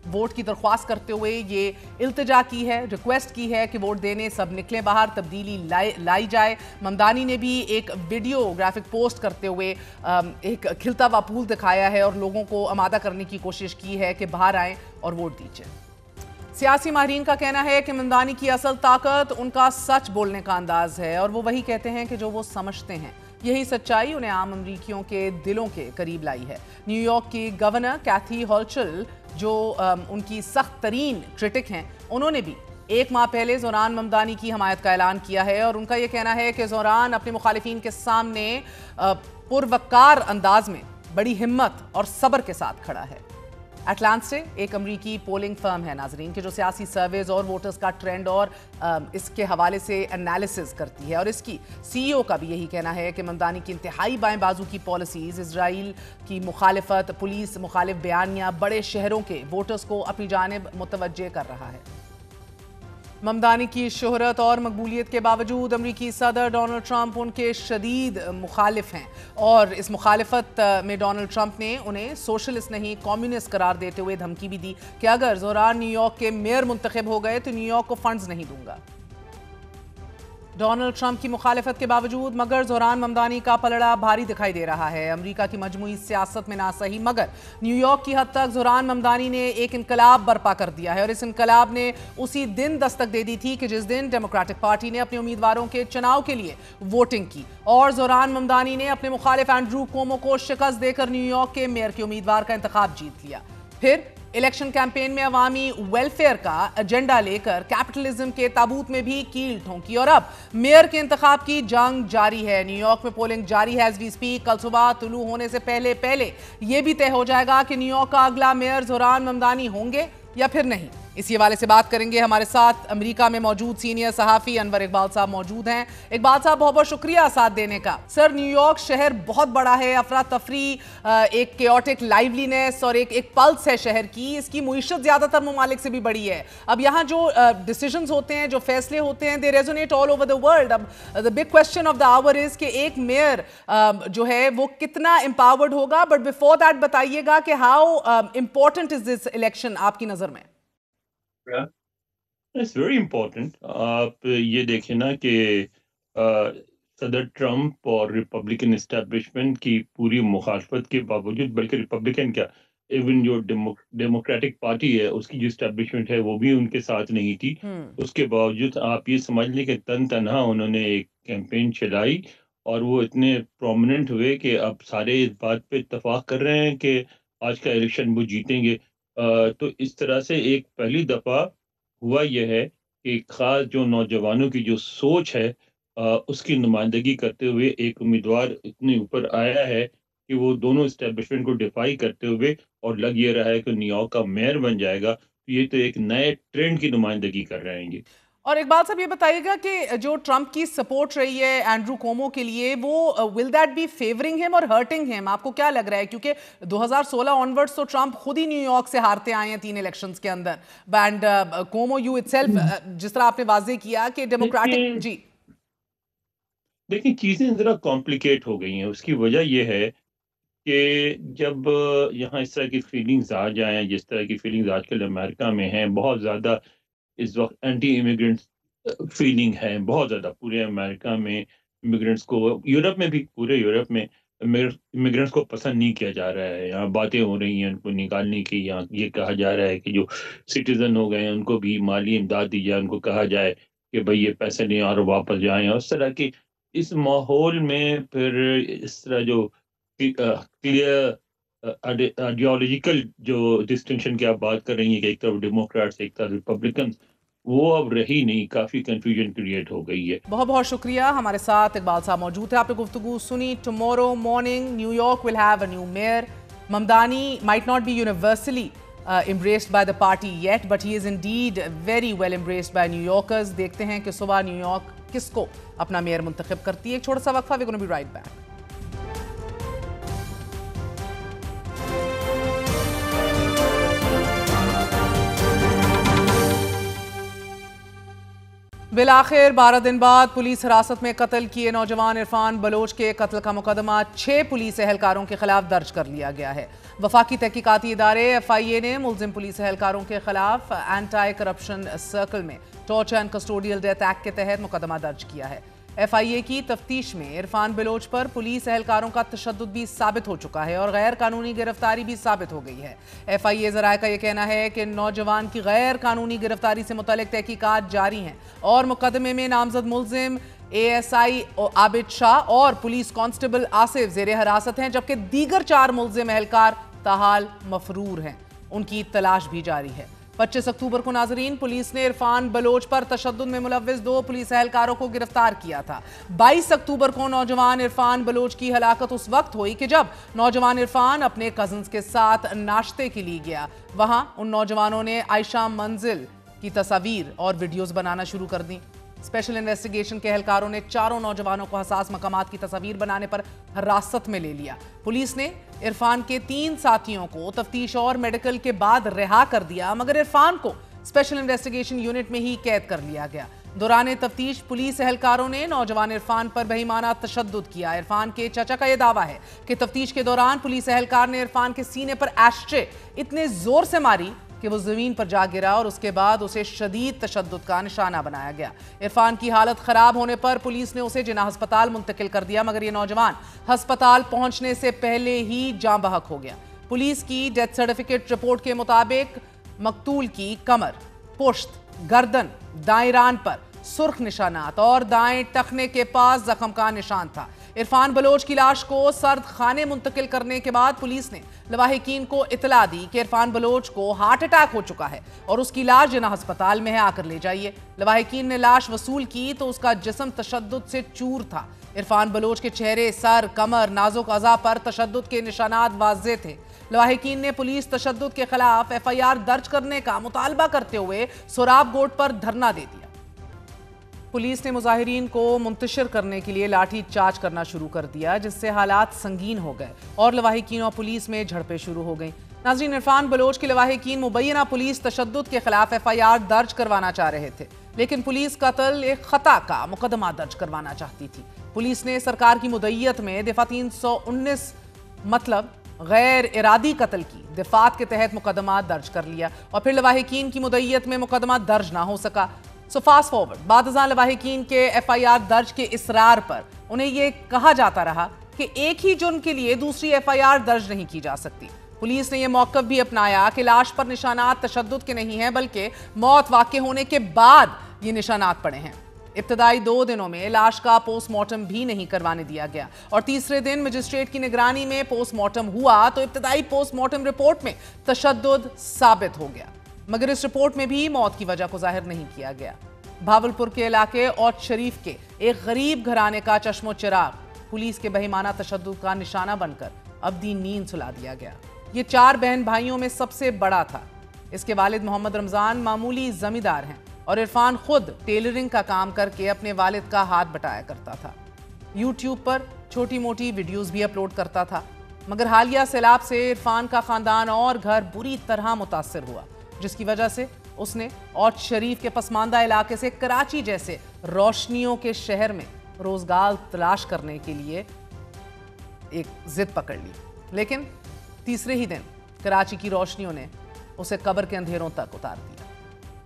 वोट की दरख्वास्त करते हुए ये इल्तिजा की है, रिक्वेस्ट की है कि वोट देने सब निकलें बाहर, तब्दीली लाई जाए। ममदानी ने भी एक वीडियो ग्राफिक पोस्ट करते हुए एक खिलता हुआ फूल दिखाया है और लोगों को आमादा करने की कोशिश की है कि बाहर आएँ और वोट दीजिए। सियासी माहिरीन का कहना है कि ममदानी की असल ताकत उनका सच बोलने का अंदाज है और वो वही कहते हैं कि जो वो समझते हैं। यही सच्चाई उन्हें आम अमरीकियों के दिलों के करीब लाई है। न्यूयॉर्क की गवर्नर कैथी होचुल जो उनकी सख्त तरीन क्रिटिक हैं, उन्होंने भी एक माह पहले ज़ोरान ममदानी की हमायत का ऐलान किया है और उनका यह कहना है कि ज़ोरान अपने मुखालिफिन के सामने पुरवकार अंदाज में बड़ी हिम्मत और सब्र के साथ खड़ा है। एटलांटा एक अमरीकी पोलिंग फर्म है नाजरीन कि जो सियासी सर्वेज और वोटर्स का ट्रेंड और इसके हवाले से एनालिसिस करती है और इसकी सीईओ का भी यही कहना है कि ममदानी की इंतहाई बाएं बाजू की पॉलिसीज़, इजराइल की मुखालिफत, पुलिस मुखालिफ बयानियाँ बड़े शहरों के वोटर्स को अपनी जानिब मुतवज्जे कर रहा है। ममदानी की शोहरत और मकबूलियत के बावजूद अमरीकी सदर डोनाल्ड ट्रंप उनके शदीद मुखालिफ हैं और इस मुखालिफत में डोनाल्ड ट्रंप ने उन्हें सोशलिस्ट नहीं कम्युनिस्ट करार देते हुए धमकी भी दी कि अगर ज़ोरान न्यूयॉर्क के मेयर मुंतखब हो गए तो न्यूयॉर्क को फंड्स नहीं दूंगा। डोनाल्ड ट्रंप की मुखालिफत के बावजूद मगर ज़ोरान ममदानी का पलड़ा भारी दिखाई दे रहा है। अमेरिका की मजमूई सियासत में ना सही मगर न्यूयॉर्क की हद तक ज़ोरान ममदानी ने एक इनकलाब बर्पा कर दिया है और इस इनकलाब ने उसी दिन दस्तक दे दी थी कि जिस दिन डेमोक्रेटिक पार्टी ने अपने उम्मीदवारों के चुनाव के लिए वोटिंग की और ज़ोरान ममदानी ने अपने मुखालिफ एंड्रू कोमो को शिकस्त देकर न्यूयॉर्क के मेयर के उम्मीदवार का इंतखाब जीत लिया। फिर इलेक्शन कैंपेन में अवामी वेलफेयर का एजेंडा लेकर कैपिटलिज्म के ताबूत में भी कील ठोंकी और अब मेयर के इंतखाब की जंग जारी है। न्यूयॉर्क में पोलिंग जारी है एज वी स्पीक। कल सुबह तुलू होने से पहले यह भी तय हो जाएगा कि न्यूयॉर्क का अगला मेयर ज़ोरान ममदानी होंगे या फिर नहीं। इसी हवाले से बात करेंगे। हमारे साथ अमेरिका में मौजूद सीनियर सहाफ़ी अनवर इकबाल साहब मौजूद हैं। इकबाल साहब, बहुत बहुत शुक्रिया साथ देने का। सर, न्यूयॉर्क शहर बहुत बड़ा है, अफरा तफरी, एक केओटिक लाइवलीनेस और एक पल्स है शहर की। इसकी मुईशत ज़्यादातर ममालिक से भी बड़ी है। अब यहाँ जो डिसीजंस होते हैं, जो फैसले होते हैं, they resonate all over the world. अब the big question of the hour is कि एक मेयर जो है वो कितना एम्पावर्ड होगा। बट बिफोर दैट बताइएगा कि how important is this election आपकी नज़र में? It's very important. आप ये देखें ना कि सदर ट्रंप और रिपब्लिकन इस्टेब्लिशमेंट की पूरी मुखालफत के बावजूद, बल्कि रिपब्लिकन क्या, इवन जो डेमोक्रेटिक पार्टी है उसकी जो इस्टेब्लिशमेंट है वो भी उनके साथ नहीं थी। उसके बावजूद आप ये समझ लें कि तनहा उन्होंने एक कैंपेन चलाई और वो इतने प्रोमिनेंट हुए कि अब सारे इस बात पे इत्तेफाक कर रहे हैं कि आज का इलेक्शन वो जीतेंगे। तो इस तरह से एक पहली दफ़ा हुआ यह है कि खास जो नौजवानों की जो सोच है उसकी नुमाइंदगी करते हुए एक उम्मीदवार इतने ऊपर आया है कि वो दोनों इस्टेब्लिशमेंट को डिफाई करते हुए और लग ये रहा है कि न्यूयॉर्क का मेयर बन जाएगा। तो ये तो एक नए ट्रेंड की नुमाइंदगी कर रहे हैं ये। और इकबाल साहब, ये बताइएगा कि जो ट्रंप की सपोर्ट रही है एंड्रू कोमो के लिए, वो will that be favouring him और हर्टिंग हिम? आपको क्या लग रहा है? क्योंकि 2016 ऑनवर्ड्स तो ट्रंप खुद ही न्यूयॉर्क से हारते आए हैं 3 इलेक्शंस के अंदर। एंड कोमो यू इटसेल्फ, जिस तरह आपने वाजे किया कि डेमोक्रेटिक। जी देखिए, चीज़ें ज़रा कॉम्प्लिकेट हो गई हैं। उसकी वजह यह है कि जब यहाँ इस तरह की फीलिंग्स आ जाएं, जिस तरह की फीलिंग्स आजकल अमेरिका में हैं, बहुत ज़्यादा इस वक्त एंटी इमिग्रेंट फीलिंग है, बहुत ज़्यादा पूरे अमेरिका में। इमिग्रेंट्स को, यूरोप में भी, पूरे यूरोप में इमिग्रेंट्स को पसंद नहीं किया जा रहा है। यहाँ बातें हो रही हैं उनको निकालने की। यहाँ ये कहा जा रहा है कि जो सिटीजन हो गए हैं उनको भी माली इमदाद दी जाए, उनको कहा जाए कि भाई ये पैसे नहीं और वापस जाएं। और इस तरह की इस माहौल में फिर इस तरह जो क्लियर आइडियोलॉजिकल जो डिस्टिंक्शन की आप बात कर रही हैं कि एक तरफ डेमोक्रेट्स एक तरफ रिपब्लिकन, वो अब रही नहीं। काफ़ी कंफ्यूजन क्रिएट हो गई है। बहुत बहुत शुक्रिया। हमारे साथ इकबाल साहब मौजूद थे। आपने गुफ्तगू सुनी। Tomorrow morning New York will have a new mayor. Mamdani might not be universally embraced by the party yet, but he is indeed very well embraced by New Yorkers. देखते हैं कि सुबह न्यूयॉर्क किसको अपना मेयर मुंतखब करती है। एक छोटा सा वक्फा, we're going to be right back. बिलाखिर 12 दिन बाद पुलिस हिरासत में कत्ल किए नौजवान इरफान बलोच के कत्ल का मुकदमा 6 पुलिस एहलकारों के खिलाफ दर्ज कर लिया गया है। वफाकी तहकीकाती इदारे FIA ने मुलजिम पुलिस एहलकारों के खिलाफ एंटी करप्शन सर्कल में torture and custodial death act के तहत मुकदमा दर्ज किया है। FIA की तफ्तीश में इरफान बलोच पर पुलिस एहलकारों का तशद्दुद भी साबित हो चुका है और गैर कानूनी गिरफ्तारी भी साबित हो गई है। FIA ज़राए का यह कहना है कि नौजवान की गैर कानूनी गिरफ्तारी से मुतल्लिक तहकीकात जारी हैं और मुकदमे में नामजद मुलजिम ASI आबिद शाह और पुलिस कांस्टेबल आसिफ ज़ेरे हिरासत हैं, जबकि दीगर 4 मुलजिम एहलकार ताहाल मफरूर हैं। उनकी तलाश भी जारी है। 25 अक्टूबर को नाजरीन पुलिस ने इरफान बलोच पर तशद्दुद में मुलव्विस 2 पुलिस एहलकारों को गिरफ्तार किया था। 22 अक्टूबर को नौजवान इरफान बलोच की हलाकत उस वक्त हुई कि जब नौजवान इरफान अपने कजन्स के साथ नाश्ते के लिए गया। वहां उन नौजवानों ने आयशा मंजिल की तस्वीर और वीडियोस बनाना शुरू कर दी। स्पेशल इन्वेस्टिगेशन के एहलकारों ने 4 नौजवानों को हसास मकामात की तस्वीर बनाने पर हिरासत में ले लिया। पुलिस ने इरफान के 3 साथियों को तफ्तीश और मेडिकल के बाद रिहा कर दिया, मगर इरफान को स्पेशल इन्वेस्टिगेशन यूनिट में ही कैद कर लिया गया। दौरान तफ्तीश पुलिस एहलकारों ने नौजवान इरफान पर बेईमाना तशद्दुद किया। इरफान के चाचा का यह दावा है कि तफ्तीश के दौरान पुलिस एहलकार ने इरफान के सीने पर एस्ट्रे इतने जोर से मारी कि वो ज़मीन पर जा गिरा और उसके बाद उसे शदीद तशद्दुद का निशाना बनाया गया। इरफान की हालत ख़राब होने पर पुलिस ने उसे जिना हस्पताल मुंतकिल कर दिया, मगर ये नौजवान हस्पताल पहुंचने से पहले ही जाँ बहक हो गया। पुलिस की डेथ सर्टिफिकेट रिपोर्ट के मुताबिक मकतूल की कमर, पुश्त, गर्दन, दाएं रान पर सुर्ख निशानात और दाएं टखने के पास जख्म का निशान था। عرفان بلوچ کی لاش کو سرد خانے منتقل کرنے کے بعد پولیس نے لواحقین کو اطلاع دی کہ عرفان بلوچ کو ہارٹ اٹیک ہو چکا ہے اور اس کی لاش جناح ہسپتال میں ہے، آ کر لے جائیے۔ لواحقین نے لاش وصول کی تو اس کا جسم تشدد سے چور تھا۔ عرفان بلوچ کے چہرے، سر، کمر، نازک اعضاء پر تشدد کے نشانات واضح تھے۔ لواحقین نے پولیس تشدد کے خلاف ایف آئی آر درج کرنے کا مطالبہ کرتے ہوئے سوراب گوٹ پر دھرنا دے دیا۔ پولیس نے مظاہرین کو منتشر کرنے کے لیے لاٹھی چارج کرنا شروع کر دیا، جس سے حالات سنگین ہو گئے اور لواحقین اور پولیس میں جھڑپیں شروع ہو گئیں۔ ناظرین، عرفان بلوچ کے لواحقین مبینہ پولیس تشدد کے خلاف ایف آئی آر درج کروانا چاہ رہے تھے، لیکن پولیس قتل ایک خطا کا مقدمہ درج کروانا چاہتی تھی۔ پولیس نے سرکار کی مدعیت میں دفعہ 319 مطلب غیر ارادی قتل کی دفعات کے تحت مقدمہ درج کر لیا اور پھر لواحقین کی مدعیت میں مقدمہ درج نہ ہو سکا۔ فاسٹ فارورڈ، بعد ازاں لواحقین کے ایف آئی آر درج کے اصرار پر انہیں یہ کہا جاتا رہا کہ ایک ہی جرم کے لیے دوسری ایف آئی آر درج نہیں کی جا سکتی۔ پولیس نے یہ موقف بھی اپنایا کہ لاش پر نشانات تشدد کے نہیں ہیں بلکہ موت واقع ہونے کے بعد یہ نشانات پڑے ہیں۔ ابتدائی 2 دنوں میں لاش کا پوسٹ مارٹم بھی نہیں کروانے دیا گیا اور تیسرے دن مجسٹریٹ کی نگرانی میں پوسٹ مارٹم ہوا تو ابتدائی پوسٹ مارٹم رپورٹ میں تشدد ثابت ہو گیا، مگر اس رپورٹ میں بھی موت کی وجہ کو ظاہر نہیں کیا گیا۔ بھاولپور کے علاقے اوچھ شریف کے ایک غریب گھرانے کا چشم و چراغ پولیس کے بہیمانہ تشدد کا نشانہ بن کر ابدی نیند سلا دیا گیا۔ یہ 4 بہن بھائیوں میں سب سے بڑا تھا۔ اس کے والد محمد رمضان معمولی زمیندار ہیں اور عرفان خود ٹیلرنگ کا کام کر کے اپنے والد کا ہاتھ بٹایا کرتا تھا۔ یوٹیوب پر چھوٹی موٹی ویڈیوز بھی اپلوڈ کرتا تھا، مگر حالیہ سیلاب سے عرفان کا خاندان اور گھر بری طرح متاثر ہوا، جس کی وجہ سے اس نے اوچھ شریف کے پسماندہ علاقے سے کراچی جیسے روشنیوں کے شہر میں روزگار تلاش کرنے کے لیے ایک ضد پکڑ لی، لیکن تیسرے ہی دن کراچی کی روشنیوں نے اسے قبر کے اندھیروں تک اتار دیا۔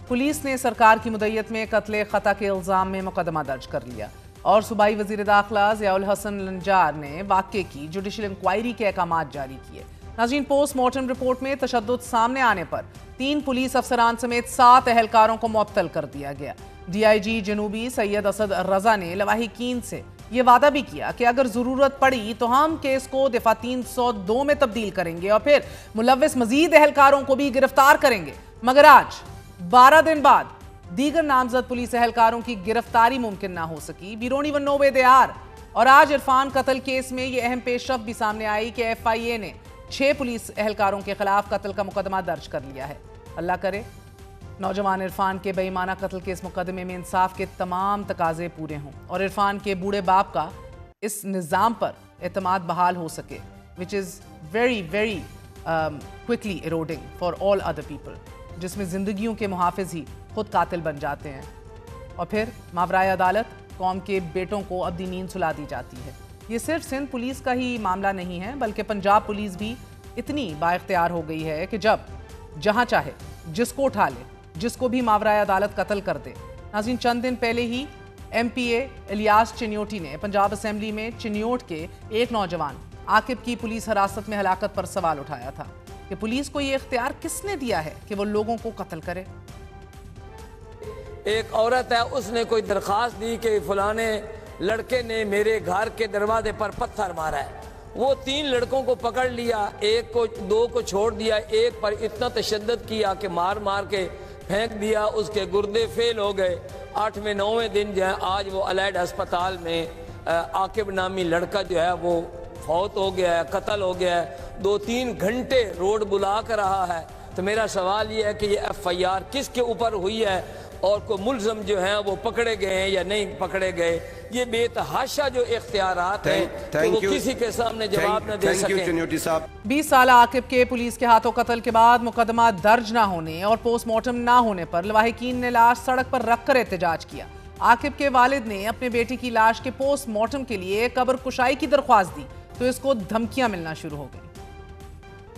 پولیس نے سرکار کی مدعیت میں قتل خطا کے الزام میں مقدمہ درج کر لیا اور صوبائی وزیر داخلہ ضیاء الحسن لنجار نے واقعے کی جوڈیشل انکوائری کے احکامات جاری کیے۔ ناظرین، پوسٹ مارٹم رپورٹ میں تشدد سامنے آنے پر 3 پولیس افسران سمیت 7 اہلکاروں کو معطل کر دیا گیا۔ ڈی آئی جی جنوبی سید اسد رضا نے لواحقین سے یہ وعدہ بھی کیا کہ اگر ضرورت پڑی تو ہم کیس کو دفعہ 302 میں تبدیل کریں گے اور پھر ملوث مزید اہلکاروں کو بھی گرفتار کریں گے، مگر آج 12 دن بعد دیگر نامزد پولیس اہلکاروں کی گرفتاری ممکن نہ ہو سکی۔ بیرونی one know way they are. اور آج عرفان قتل کیس میں یہ اہم پیش رفت بھی سامنے آئی کہ ایف آئی اے نے 6 پولیس اہلکاروں کے خلاف قتل کا مقدمہ درج کر لیا ہے۔ اللہ کرے نوجوان عرفان کے بے ایمانہ قتل کے اس مقدمے میں انصاف کے تمام تقاضے پورے ہوں اور عرفان کے بوڑھے باپ کا اس نظام پر اعتماد بحال ہو سکے، which is very very quickly eroding for all other people، جس میں زندگیوں کے محافظ ہی خود قاتل بن جاتے ہیں اور پھر ماورائے عدالت قوم کے بیٹوں کو ابدی نیند سلا دی جاتی ہے۔ یہ صرف سندھ پولیس کا ہی معاملہ نہیں ہے بلکہ پنجاب پولیس بھی اتنی بااختیار ہو گئی ہے کہ جب جہاں چاہے جس کو اٹھا لے، جس کو بھی ماورائے عدالت قتل کر دے۔ ناظرین، چند دن پہلے ہی ایم پی اے الیاس چنیوٹی نے پنجاب اسمبلی میں چنیوٹ کے ایک نوجوان عاقب کی پولیس حراست میں ہلاکت پر سوال اٹھایا تھا کہ پولیس کو یہ اختیار کس نے دیا ہے کہ وہ لوگوں کو قتل کرے۔ ایک عورت ہے، اس نے کوئی درخواست دی کہ فلانے لڑکے نے میرے گھر کے دروازے پر پتھر مارا ہے، وہ 3 لڑکوں کو پکڑ لیا، 2 کو چھوڑ دیا، ایک پر اتنا تشدد کیا کہ مار مار کے پھینک دیا، اس کے گردے فیل ہو گئے۔ 8ویں 9ویں دن جو ہے آج وہ الائڈ ہسپتال میں عاقب نامی لڑکا جو ہے وہ فوت ہو گیا ہے، قتل ہو گیا ہے، 2-3 گھنٹے روڈ بلا کر رہا ہے۔ تو میرا سوال یہ ہے کہ یہ ایف آئی آر کس کے اوپر ہوئی ہے اور کوئی ملزم جو ہیں وہ پکڑے گئے ہیں یا نہیں پکڑے گئے؟ یہ بے تحاشا جو اختیارات ہیں کہ وہ کسی کے سامنے جواب نہ دے سکیں۔ 20 سالہ عاقب کے پولیس کے ہاتھوں قتل کے بعد مقدمہ درج نہ ہونے اور پوسٹ مارٹم نہ ہونے پر لواحقین نے لاش سڑک پر رکھ کر احتجاج کیا۔ عاقب کے والد نے اپنے بیٹی کی لاش کے پوسٹ مارٹم کے لیے قبر کشائی کی درخواست دی تو اس کو دھمکیاں ملنا شروع ہو گئی۔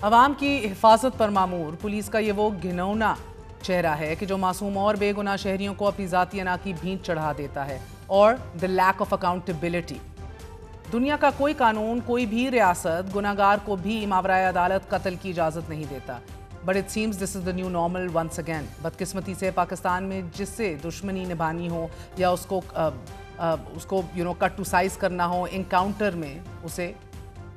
عوام کی حفاظت پر مامور پولیس کا یہ وہ گھنونا چہرہ ہے کہ جو معصوم اور بے گناہ شہریوں کو اپنی ذاتی انا کی بھینٹ چڑھا دیتا ہے، اور the lack of accountability۔ دنیا کا کوئی قانون، کوئی بھی ریاست گناہگار کو بھی ماورائے عدالت قتل کی اجازت نہیں دیتا۔ But it seems this is the new normal once again۔ بدقسمتی سے پاکستان میں جس سے دشمنی نبھانی ہو یا اس کو उसको कट टू साइज करना हो, इनकाउंटर में उसे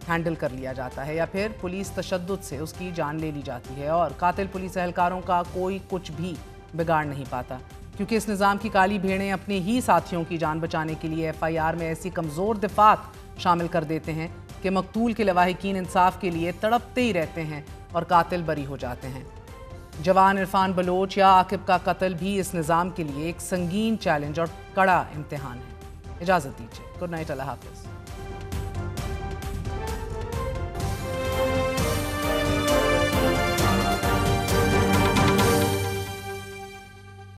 हैंडल कर लिया जाता है या फिर पुलिस तशद्दुद से उसकी जान ले ली जाती है और कातिल पुलिस एहलकारों का कोई कुछ भी बिगाड़ नहीं पाता, क्योंकि इस निज़ाम की काली भेड़ें अपने ही साथियों की जान बचाने के लिए FIR में ऐसी कमज़ोर दिफात शामिल कर देते हैं कि मकतूल के लवाहिकीन इंसाफ के लिए तड़पते ही रहते हैं और कातिल बरी हो जाते हैं। जवान इरफान बलोच या आकिब का कत्ल भी इस निज़ाम के लिए एक संगीन चैलेंज और कड़ा इम्तिहान है। इजाज़त दीजिए। गुड नाइट, अल्लाह हाफ़िज़।